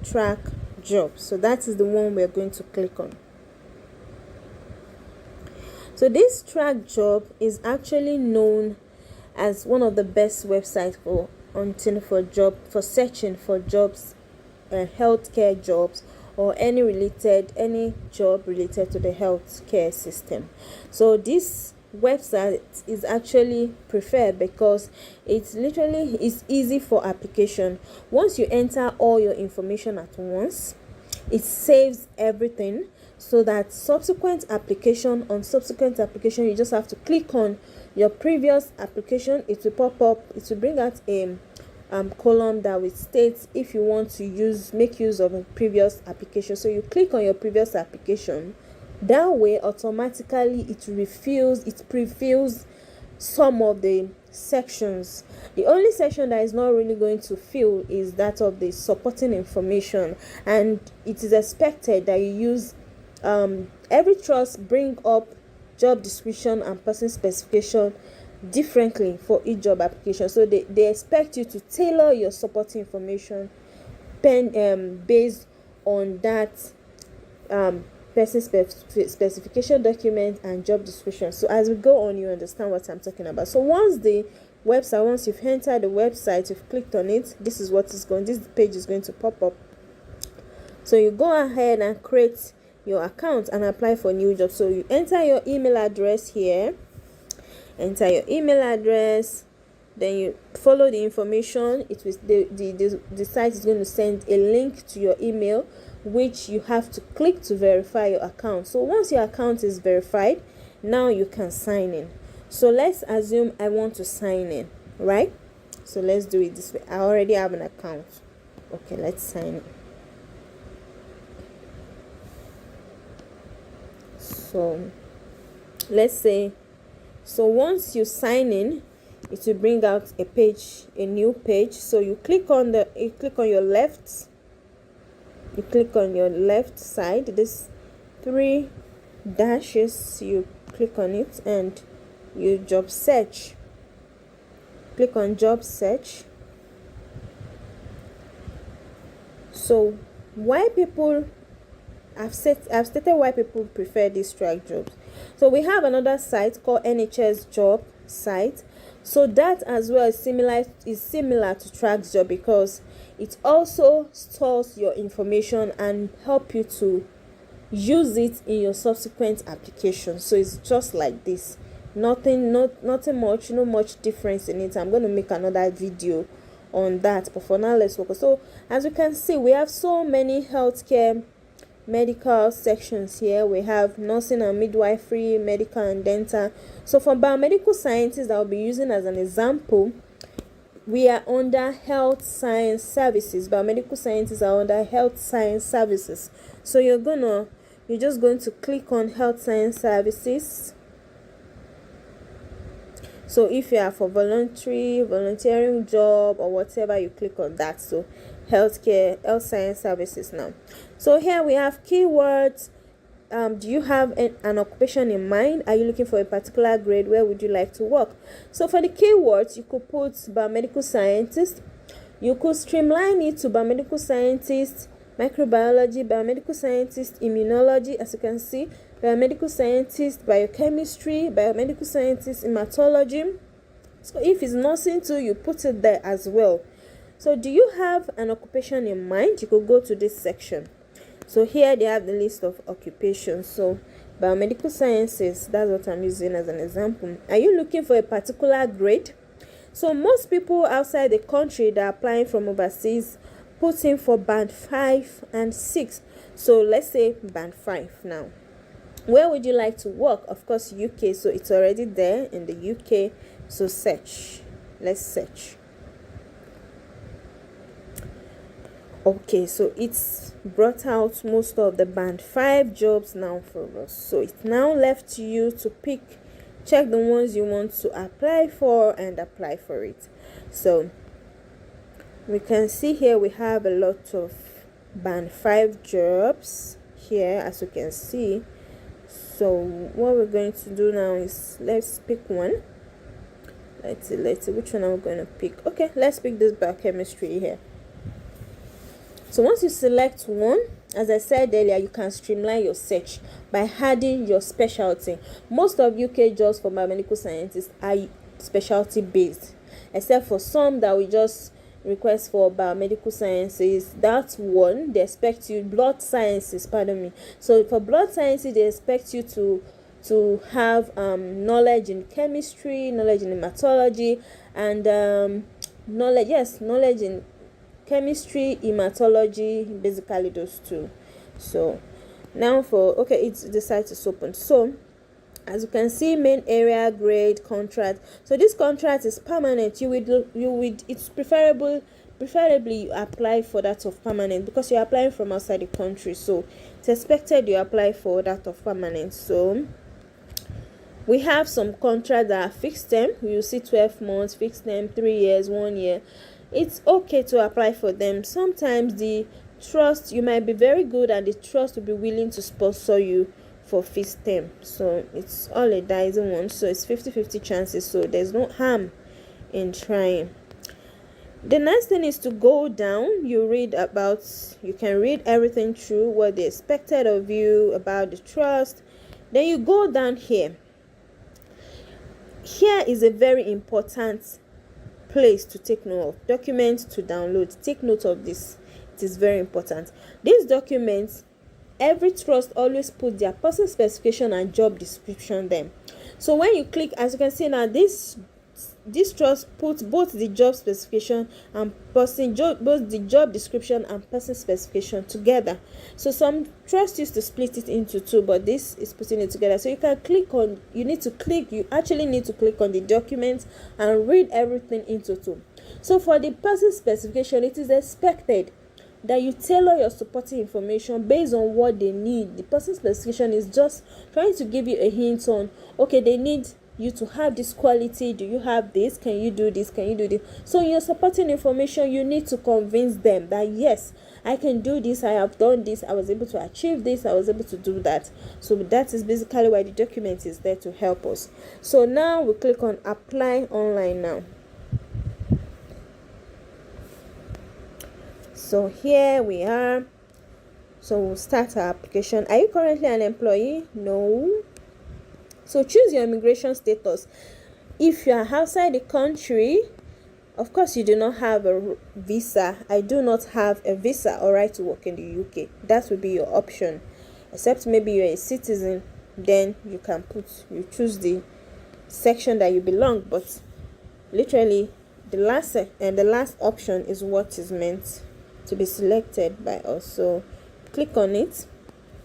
Trac job. So that is the one we're going to click on. So this Trac job is actually known as one of the best websites for searching for jobs, healthcare jobs, or any job related to the healthcare system. So this website is actually preferred because it's easy for application. Once you enter all your information at once, it saves everything, so that subsequent application you just have to click on your previous application. It will pop up, it will bring out a column that will state if you want to make use of a previous application. So you click on your previous application. That way automatically it prefills some of the sections. The only section that is not really going to fill is that of the supporting information, and it is expected that you use every trust bring up job description and person specification differently for each job application. So they expect you to tailor your supporting information based on that person specification document and job description. So as we go on, you understand what I'm talking about. So once you've entered the website, you've clicked on it, this page is going to pop up. So you go ahead and create your account and apply for new jobs. So you enter your email address here, then you follow the information. The site is going to send a link to your email, which you have to click to verify your account. So once your account is verified, now you can sign in. So let's assume I want to sign in, right? So let's do it this way. I already have an account. Okay, let's sign in. So let's say, once you sign in, it will bring out a new page. So you click on your left side, this 3 dashes, you click on it and you job search. Click on job search. So I've stated why people prefer these Trac jobs. So we have another site called NHS job site. So that as well is similar to Trac's job, because it also stores your information and help you to use it in your subsequent application. So it's just like this. Nothing much, no much difference in it. I'm going to make another video on that, but for now let's focus. So as you can see, we have so many healthcare medical sections here. We have nursing and midwifery, medical and dental. So for biomedical scientists, I'll be using as an example, we are under health science services. Biomedical scientists are under health science services. So you're just going to click on health science services. So if you are for volunteering job or whatever, you click on that. So health science services now. So here we have keywords. Do you have an occupation in mind? Are you looking for a particular grade? Where would you like to work? So for the keywords, you could put biomedical scientist. You could streamline it to biomedical scientist, microbiology, biomedical scientist, immunology, as you can see, biomedical scientist, biochemistry, biomedical scientist, hematology. So if it's nursing too, you put it there as well. So do you have an occupation in mind? You could go to this section. So here they have the list of occupations. So biomedical sciences, that's what I'm using as an example. Are you looking for a particular grade? So most people outside the country that are applying from overseas put in for band 5 and 6. So let's say band 5 now. Where would you like to work? Of course, UK. So it's already there in the UK. So search. Let's search. Okay, so it's brought out most of the band 5 jobs now for us. So it's now left to you to check the ones you want to apply for and apply for it. So we can see here we have a lot of band 5 jobs here, as you can see. So what we're going to do now is let's pick one. Let's see which one I'm going to pick. Okay, let's pick this biochemistry here. So once you select one, as I said earlier, you can streamline your search by adding your specialty. Most of UK jobs for biomedical scientists are specialty based, except for some that we just request for biomedical sciences. That one, they expect you, blood sciences, pardon me. So for blood sciences, they expect you to have knowledge in chemistry, knowledge in hematology, and knowledge in chemistry, hematology, basically those two. So now it's the site is open. So as you can see, main area, grade, contract. So this contract is permanent. It's preferably you apply for that of permanent, because you're applying from outside the country, so it's expected you apply for that of permanent. So we have some contracts that are fixed term. You see 12 months, fixed term, 3 years, 1 year. It's okay to apply for them. Sometimes the trust, you might be very good and the trust will be willing to sponsor you for fixed term. So it's all a dicey one. So it's 50-50 chances. So there's no harm in trying. The next thing is to go down. You can read everything through, what they expected of you, about the trust. Then you go down here. Here is a very important place to take note of. Documents to download. Take note of this. It is very important. These documents, every trust always put their person specification and job description there. So when you click, as you can see now, this trust puts both the job specification and both the job description and person specification together. So some trusts used to split it into two, but this is putting it together. So you actually need to click on the document and read everything into two. So for the person specification, it is expected that you tailor your supporting information based on what they need. The person specification is just trying to give you a hint on, okay, they need you to have this quality. Do you have this? Can you do this? Can you do this? So in your supporting information, you need to convince them that yes, I can do this, I have done this, I was able to achieve this, I was able to do that. So that is basically why the document is there to help us. So now we click on apply online now. So here we are. So we'll start our application. Are you currently an employee? No. So choose your immigration status. If you are outside the country, of course you do not have a visa. I do not have a visa or right to work in the UK. That will be your option. Except maybe you're a citizen, then you choose the section that you belong. But literally the last option is what is meant to be selected by us. So click on it.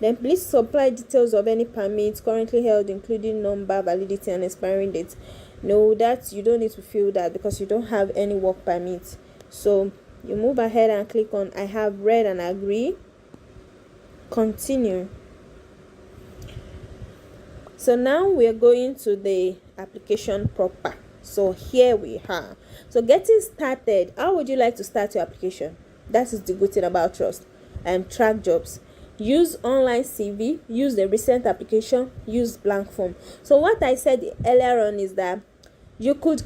Then please supply details of any permits currently held, including number, validity, and expiring date. No, that you don't need to fill that because you don't have any work permit. So you move ahead and click on I have read and agree. Continue. So now we are going to the application proper. So here we are. So getting started, how would you like to start your application? That is the good thing about Trust and Trac jobs. Use online CV, use the recent application, use blank form. So what I said earlier on is that you could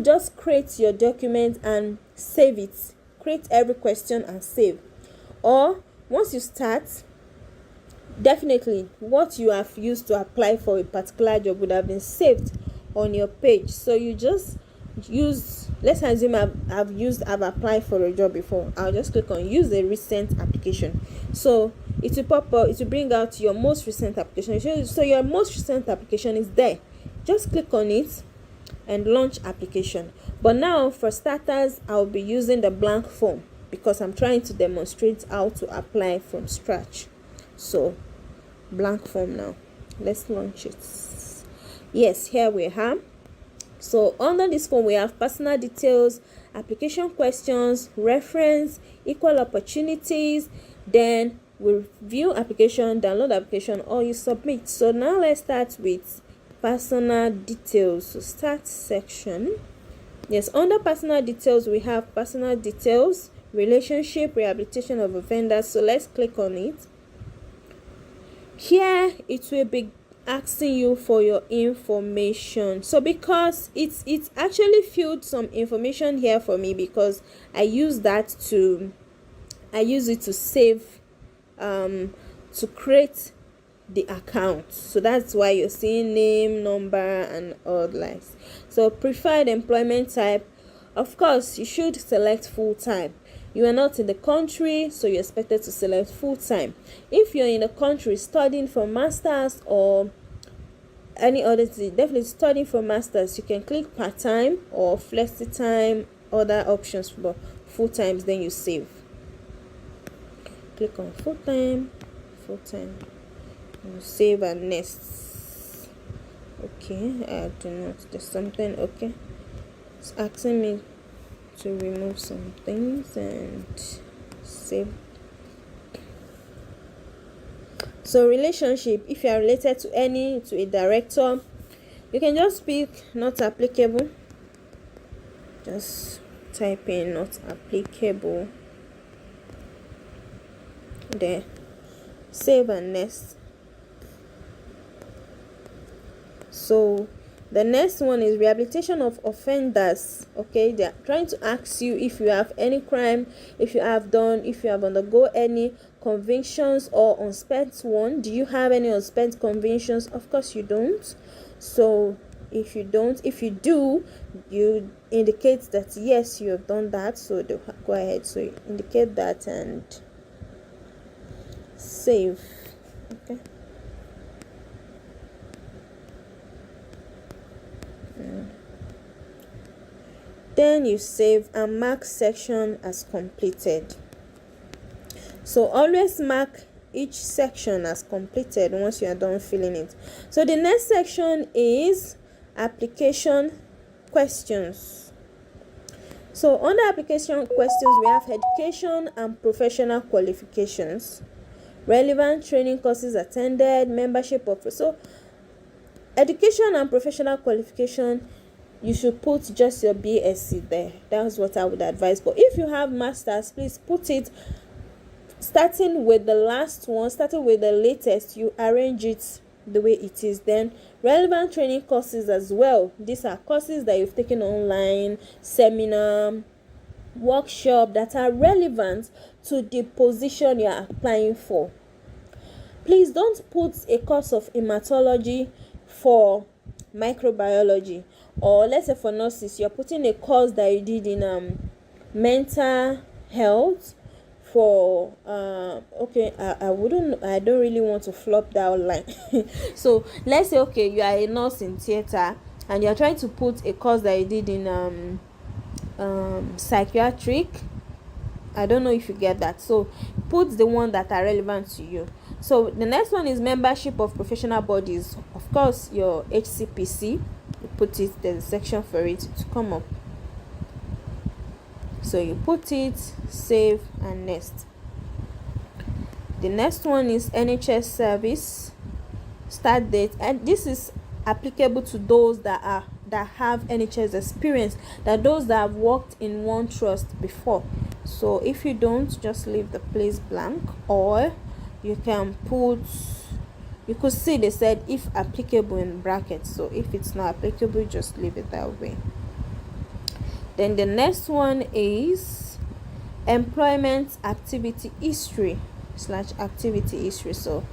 just create your document and save it. Create every question and save. Or once you start, definitely what you have used to apply for a particular job would have been saved on your page. So you just let's assume I've applied for a job before. I'll just click on use a recent application. So it will pop up, it will bring out your most recent application. So your most recent application is there. Just click on it and launch application. But now for starters, I'll be using the blank form because I'm trying to demonstrate how to apply from scratch. So blank form now. Let's launch it. Yes, here we are. So under this form, we have personal details, application questions, reference, equal opportunities. Then we review application, download application, or you submit. So now let's start with personal details. So start section. Yes, under personal details, we have personal details, relationship, rehabilitation of offenders. So let's click on it. Here it will be asking you for your information. So because it's actually filled some information here for me because I use that to I use it to save, to create the account. So that's why you're seeing name, number, and all likes. So preferred employment type, of course you should select full-time. You are not in the country, so you're expected to select full-time. If you're in the country studying for masters or any other thing, definitely studying for masters, you can click part-time or flexi-time, other options for full-times. Then you save, click on full-time, you save and next. Okay, I do not, there's something. Okay, it's asking me to remove some things and save. So relationship, if you are related to a director, you can just pick not applicable, just type in not applicable, there, save and next. So the next one is rehabilitation of offenders. Okay, they are trying to ask you if you have any crime, if you have undergo any convictions or unspent one. Do you have any unspent convictions? Of course you don't. So if you do, you indicate that yes, you have done that. So go ahead, so you indicate that and save. Okay. Then you save and mark section as completed. So always mark each section as completed once you are done filling it. So the next section is application questions. So under application questions, we have education and professional qualifications, relevant training courses attended, membership of. So education and professional qualification, you should put just your BSc there. That's what I would advise. But if you have masters, please put it starting with the last one, starting with the latest. You arrange it the way it is. Then relevant training courses as well. These are courses that you've taken online, seminar, workshop, that are relevant to the position you are applying for. Please don't put a course of hematology for microbiology, or let's say for nurses, you're putting a course that you did in mental health for I don't really want to flop that line. So let's say, okay, you are a nurse in theater and you're trying to put a course that you did in psychiatric. I don't know if you get that. So put the one that are relevant to you. So the next one is membership of professional bodies. Of course, your HCPC, you put it, there's a section for it to come up. So you put it, save and next. The next one is NHS service, start date, and this is applicable to those that have NHS experience, that those that have worked in one trust before. So if you don't, just leave the place blank, or you can put, you could see they said if applicable in brackets. So if it's not applicable, just leave it that way. Then the next one is employment activity history / activity history. So